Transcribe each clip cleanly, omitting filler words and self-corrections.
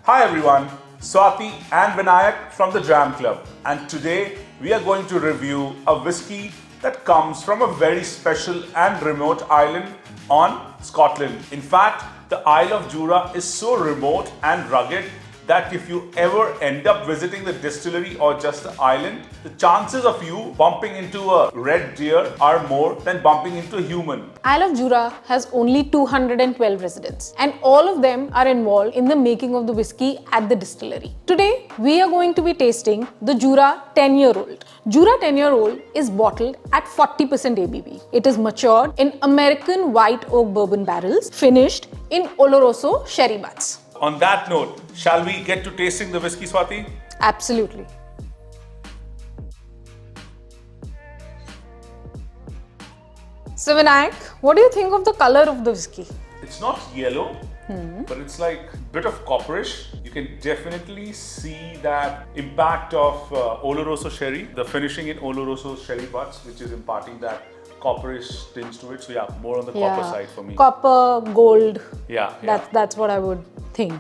Hi everyone, Swati and Vinayak from the Jam Club, and today we are going to review a whiskey that comes from a very special and remote island on Scotland. In fact, the Isle of Jura is so remote and rugged that if you ever end up visiting the distillery or just the island, the chances of you bumping into a red deer are more than bumping into a human. Isle of Jura has only 212 residents, and all of them are involved in the making of the whiskey at the distillery. Today, we are going to be tasting the Jura 10-year-old. Jura 10-year-old is bottled at 40% ABV. It is matured in American white oak bourbon barrels, finished in Oloroso sherry butts. On that note, shall we get to tasting the whiskey, Swati? Absolutely. So Vinayak, what do you think of the color of the whiskey? It's not yellow, but it's like a bit of copperish. You can definitely see that impact of Oloroso sherry, the finishing in Oloroso sherry butts, which is imparting that copperish tinge to it. So yeah, more on the copper side for me. Copper, gold. Yeah. That's what I would think.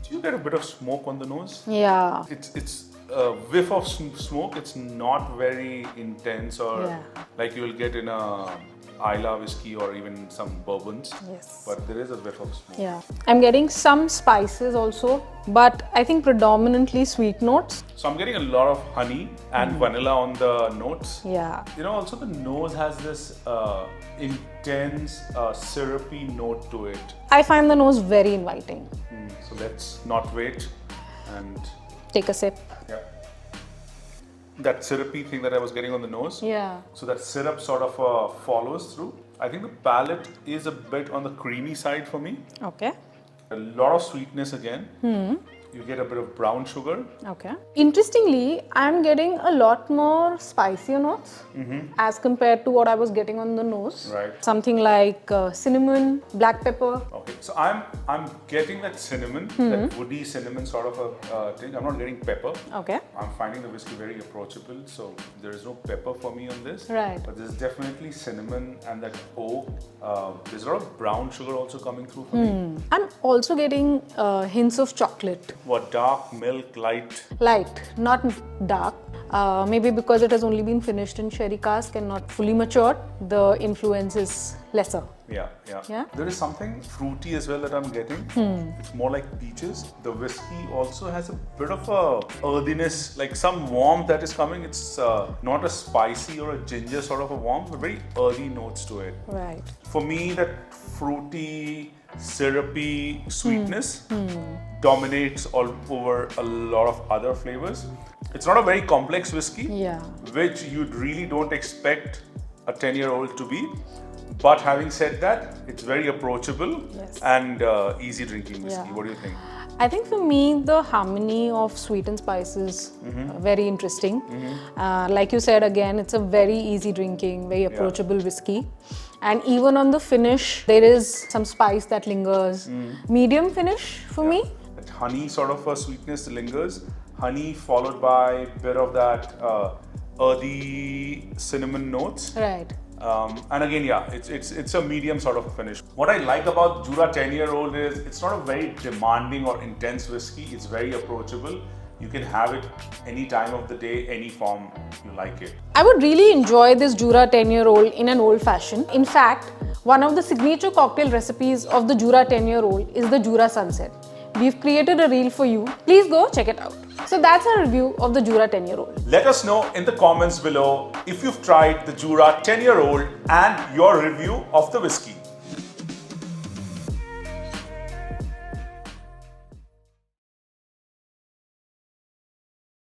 Do you get a bit of smoke on the nose? Yeah. It's a whiff of smoke. It's not very intense or like you will get in a Isla whiskey or even some bourbons. Yes. But there is a whiff of smoke. Yeah. I'm getting some spices also, but I think predominantly sweet notes. So I'm getting a lot of honey and vanilla on the notes. Yeah. You know, also the nose has this intense syrupy note to it. I find the nose very inviting. So let's not wait and Take a sip. yeah. That syrupy thing that I was getting on the nose. Yeah. So that syrup sort of follows through. I think the palate is a bit on the creamy side for me. Okay. A lot of sweetness again. You get a bit of brown sugar. Okay. Interestingly, I'm getting a lot more spicier notes as compared to what I was getting on the nose. Right. Something like cinnamon, black pepper. Okay, so I'm getting that cinnamon, that woody cinnamon sort of a thing. I'm not getting pepper. Okay. I'm finding the whiskey very approachable, so there is no pepper for me on this. Right. But there's definitely cinnamon and that oak. There's a lot of brown sugar also coming through for me. I'm also getting hints of chocolate. What, dark, milk, light? Light, not dark. Maybe because it has only been finished in sherry cask and not fully matured, the influence is lesser. Yeah. Yeah? There is something fruity as well that I'm getting. It's more like peaches. The whiskey also has a bit of a earthiness, like some warmth that is coming. It's not a spicy or a ginger sort of a warmth, but very earthy notes to it. Right. For me, that fruity, syrupy sweetness dominates all over a lot of other flavors. It's not a very complex whiskey, which you really don't expect a 10-year-old to be. But having said that, it's very approachable and easy drinking whiskey. What do you think? I think for me, the harmony of sweet and spices very interesting. Like you said, again, it's a very easy drinking, very approachable whiskey. And even on the finish, there is some spice that lingers. Medium finish for me. That honey sort of a sweetness lingers. Honey followed by a bit of that earthy cinnamon notes. Right. And again, it's a medium sort of a finish. What I like about Jura 10-year-old is it's not a very demanding or intense whiskey. It's very approachable. You can have it any time of the day, any form you like it. I would really enjoy this Jura 10-year-old in an old fashioned. In fact, one of the signature cocktail recipes of the Jura 10-year-old is the Jura Sunset. We've created a reel for you. Please go check it out. So that's our review of the Jura 10-year-old. Let us know in the comments below if you've tried the Jura 10-year-old and your review of the whiskey.